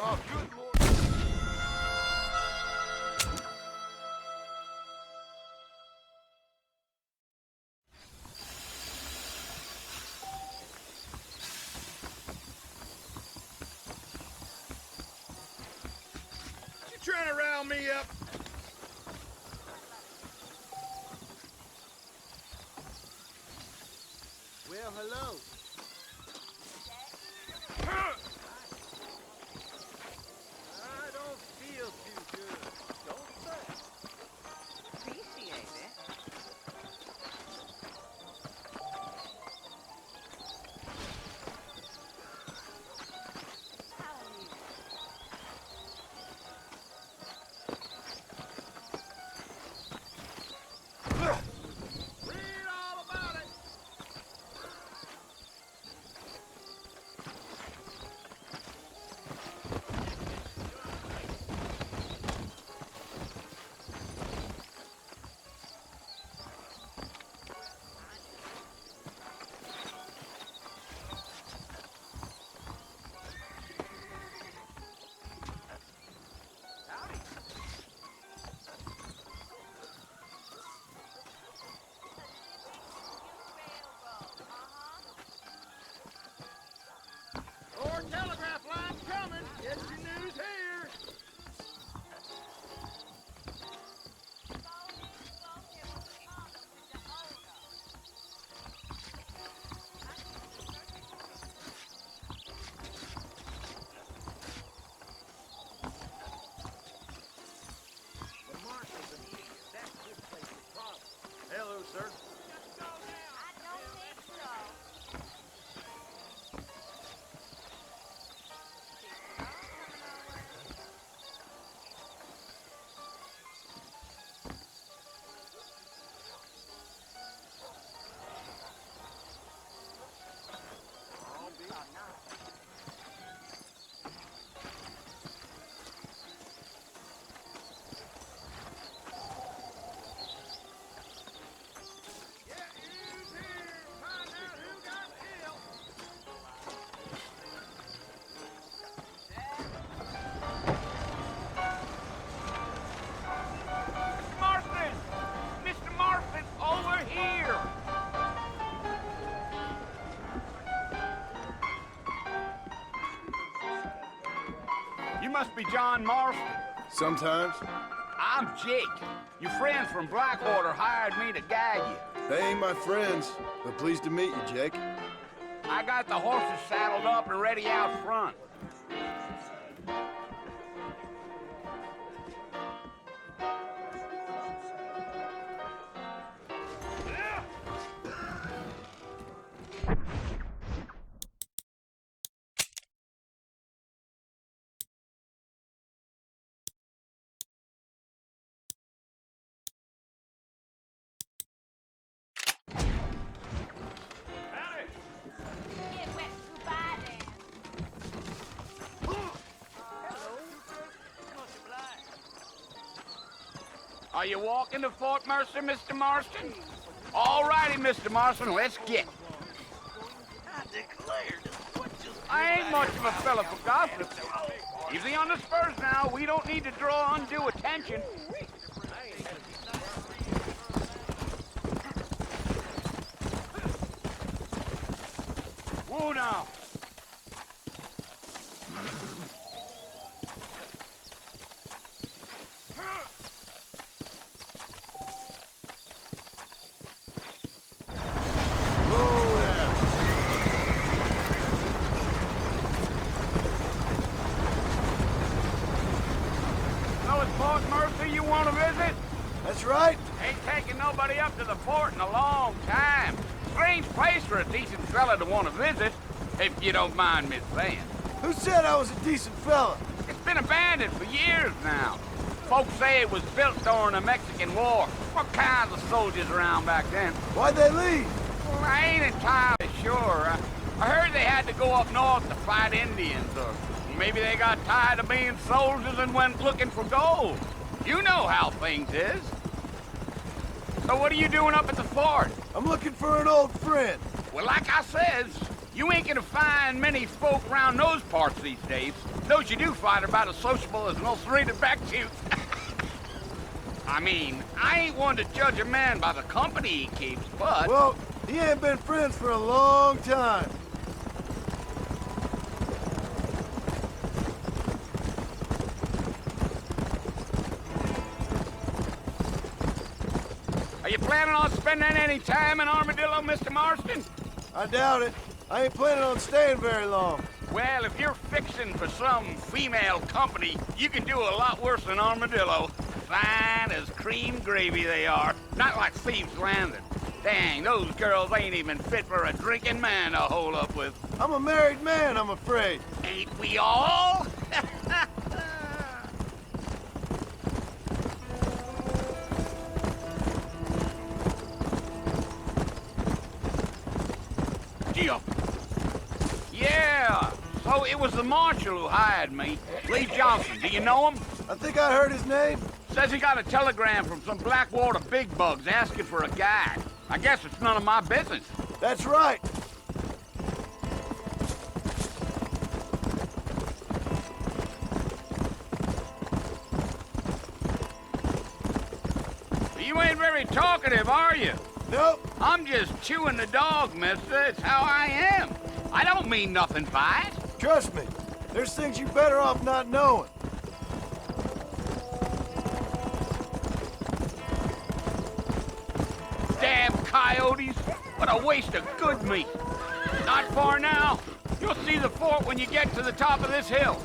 Oh, good lord. You trying to round me up? Well, hello. I don't feel too good. Don't say. Appreciate it. How are you? Read all about it. More telegraph lines coming. Get your news here. The marshals are here. That's this place's problem. Hello, sir. I don't think so. Get news here. Find out who got killed. Marston! Mr. Marston, over here! You must be John Marston. Sometimes. I'm Jake. Your friends from Blackwater hired me to guide you. They ain't my friends, but pleased to meet you, Jake. I got the horses saddled up and ready out front. It went too bad then. Are you walking to Fort Mercer, Mr. Marston? All righty, Mr. Marston, let's get. I declared what just I ain't much of a fella for gossip. Easy on the spurs now. We don't need to draw undue attention. Whoa now. So it's Fort Mercer you want to visit? That's right. Ain't taking nobody up to the fort in a long time. Strange place for a decent fella to want to visit, if you don't mind me saying. Who said I was a decent fella? It's been abandoned for years now. Folks say it was built during the Mexican War. What kinds of soldiers around back then? Why'd they leave? Well, I ain't entirely sure. I heard they had to go up north to fight Indians, or maybe they got tired of being soldiers and went looking for gold. You know how things is. So what are you doing up at the fort? I'm looking for an old friend. Well, like I says, You ain't gonna find many folk around those parts these days. Those you do find are about as sociable as an ulcerated back tooth. I mean, I ain't one to judge a man by the company he keeps, but... Well, he ain't been friends for a long time. Are you planning on spending any time in Armadillo, Mr. Marston? I doubt it. I ain't planning on staying very long. Well, if you're fixing for some female company, you can do a lot worse than Armadillo. Fine as cream gravy they are. Not like Thieves Landing. Dang, those girls ain't even fit for a drinking man to hole up with. I'm a married man, I'm afraid. Ain't we all? Geo. Yeah, so it was the marshal who hired me. Lee Johnson, do you know him? I think I heard his name. Says he got a telegram from some Blackwater big bugs asking for a guide. I guess it's none of my business. That's right. You ain't very talkative, are you? Nope. I'm just chewing the dog, mister. It's how I am. I don't mean nothing by it. Trust me. There's things you better off not knowing. Damn coyotes. What a waste of good meat. Not far now. You'll see the fort when you get to the top of this hill.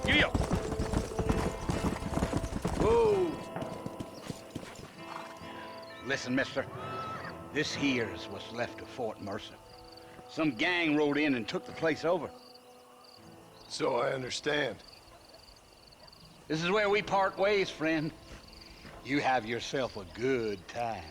Geo. Whoa. Listen, mister. This here is what's left of Fort Mercer. Some gang rode in and took the place over. So I understand. This is where we part ways, friend. You have yourself a good time.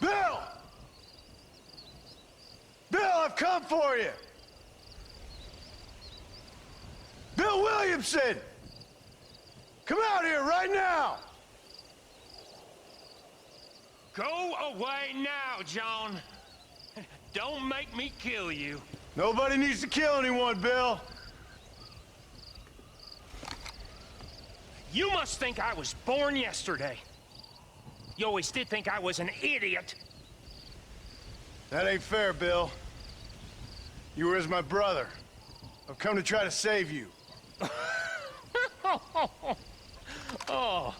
Bill! Bill, I've come for you! Bill Williamson! Come out here right now! Go away now, John. Don't make me kill you. Nobody needs to kill anyone, Bill. You must think I was born yesterday. You always did think I was an idiot. That ain't fair, Bill. You were as my brother. I've come to try to save you. Oh.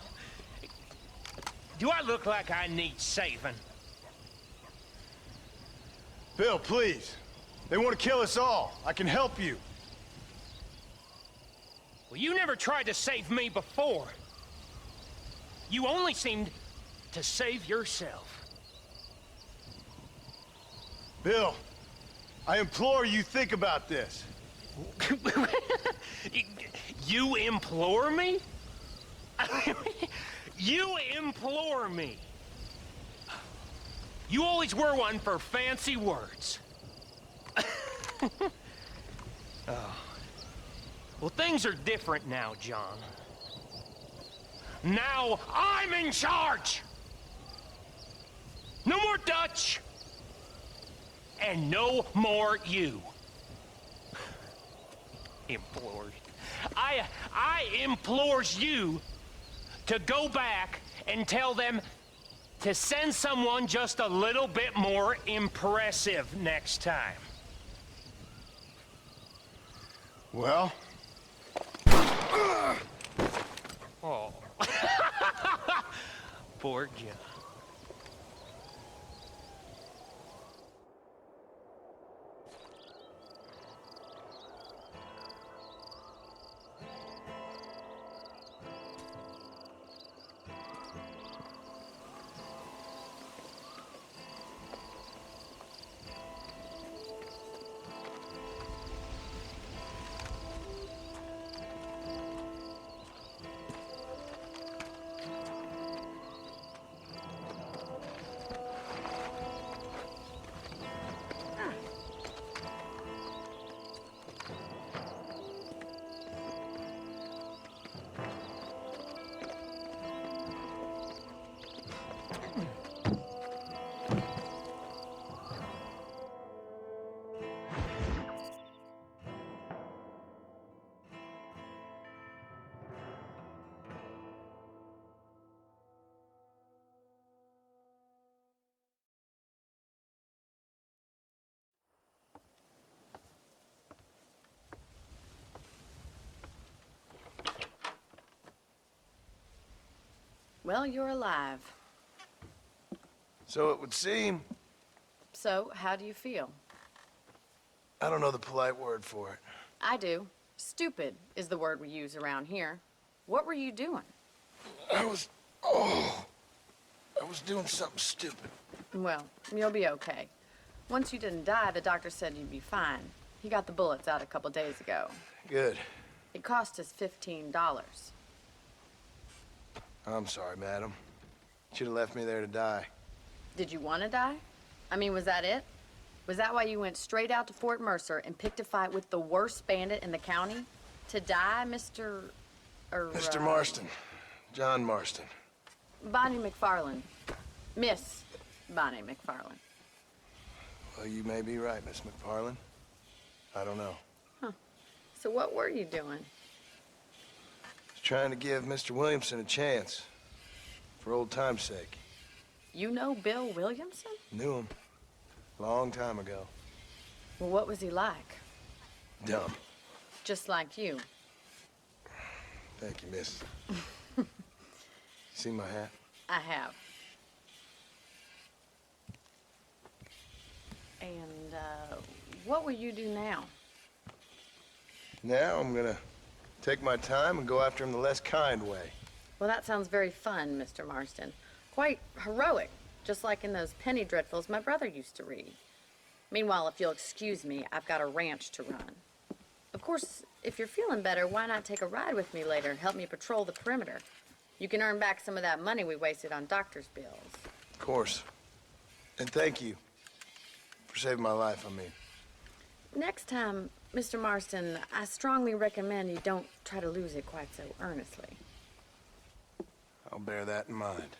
Do I look like I need saving? Bill, please. They want to kill us all. I can help you. Well, you never tried to save me before. You only seemed to save yourself. Bill, I implore you think about this. You implore me? You implore me. You always were one for fancy words. Oh. Well, things are different now, John. Now I'm in charge! No more Dutch! And no more you. Implores. I implores you to go back and tell them to send someone just a little bit more impressive next time. Well? Oh. Poor John. Well, you're alive. So it would seem. So, how do you feel? I don't know the polite word for it. I do. Stupid is the word we use around here. What were you doing? I was doing something stupid. Well, you'll be okay. Once you didn't die, the doctor said you'd be fine. He got the bullets out a couple days ago. Good. It cost us $15. I'm sorry, madam. Should have left me there to die. Did you want to die? I mean, was that it? Was that why you went straight out to Fort Mercer and picked a fight with the worst bandit in the county? To die, Mr. Mr. Marston. John Marston. Bonnie McFarland. Miss Bonnie McFarland. Well, you may be right, Miss McFarland. I don't know. Huh. So what were you doing? Just trying to give Mr. Williamson a chance. For old time's sake. You know Bill Williamson? Knew him. Long time ago. Well, what was he like? Dumb. Just like you. Thank you, miss. See my hat? I have. And, what will you do now? Now I'm gonna take my time and go after him the less kind way. Well, that sounds very fun, Mr. Marston. Quite heroic, just like in those penny dreadfuls my brother used to read. Meanwhile, if you'll excuse me, I've got a ranch to run. Of course, if you're feeling better, why not take a ride with me later and help me patrol the perimeter? You can earn back some of that money we wasted on doctor's bills. Of course. And thank you for saving my life, I mean. Next time, Mr. Marston, I strongly recommend you don't try to lose it quite so earnestly. I'll bear that in mind.